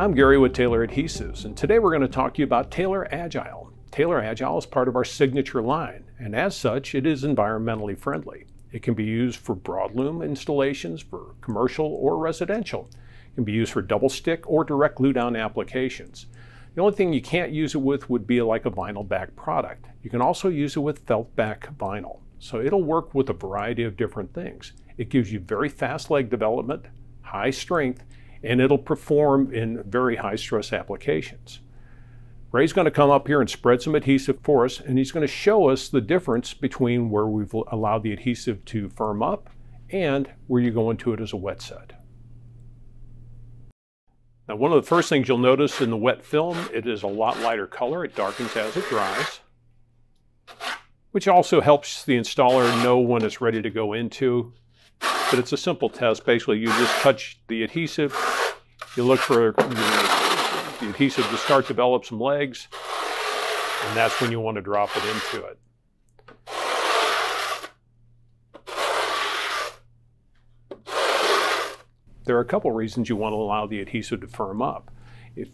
I'm Gary with Taylor Adhesives, and today we're going to talk to you about Taylor Agile. Taylor Agile is part of our signature line, and as such, it is environmentally friendly. It can be used for broadloom installations for commercial or residential. It can be used for double stick or direct glue down applications. The only thing you can't use it with would be like a vinyl back product. You can also use it with felt back vinyl. So it'll work with a variety of different things. It gives you very fast leg development, high strength, and it'll perform in very high stress applications. Ray's going to come up here and spread some adhesive for us, and he's going to show us the difference between where we've allowed the adhesive to firm up and where you go into it as a wet set. Now, one of the first things you'll notice in the wet film, it is a lot lighter color. It darkens as it dries, which also helps the installer know when it's ready to go into. But it's a simple test. Basically, you just touch the adhesive, you look for the adhesive to start to develop some legs, and that's when you want to drop it into it. There are a couple reasons you want to allow the adhesive to firm up.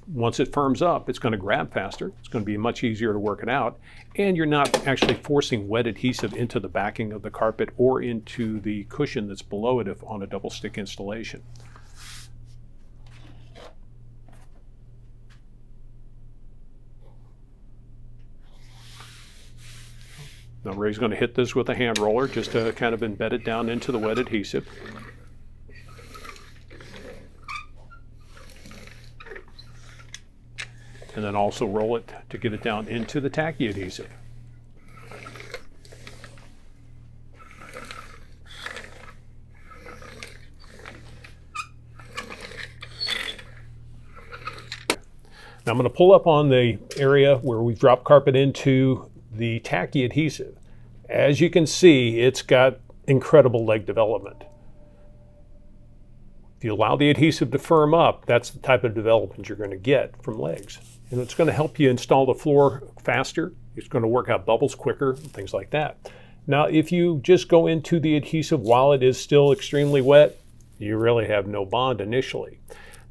Once it firms up, it's going to grab faster, it's going to be much easier to work it out, and you're not actually forcing wet adhesive into the backing of the carpet or into the cushion that's below it if on a double stick installation. Now Ray's going to hit this with a hand roller just to kind of embed it down into the wet adhesive. And then also roll it to get it down into the tacky adhesive. Now I'm going to pull up on the area where we've dropped carpet into the tacky adhesive. As you can see, it's got incredible leg development. If you allow the adhesive to firm up, that's the type of development you're going to get from legs. And it's going to help you install the floor faster. It's going to work out bubbles quicker, things like that. Now, if you just go into the adhesive while it is still extremely wet, you really have no bond initially.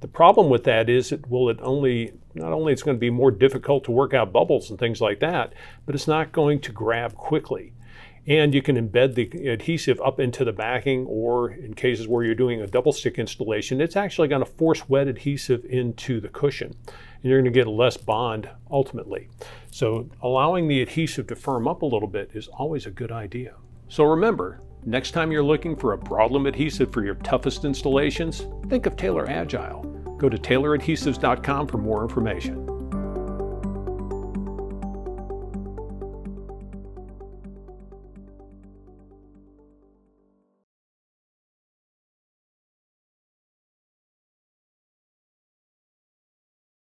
The problem with that is not only it's going to be more difficult to work out bubbles and things like that, but it's not going to grab quickly. And you can embed the adhesive up into the backing, or in cases where you're doing a double stick installation, it's actually going to force wet adhesive into the cushion. And you're going to get less bond ultimately. So allowing the adhesive to firm up a little bit is always a good idea. So remember, next time you're looking for a Broadloom adhesive for your toughest installations, think of Taylor Agile. Go to tayloradhesives.com for more information.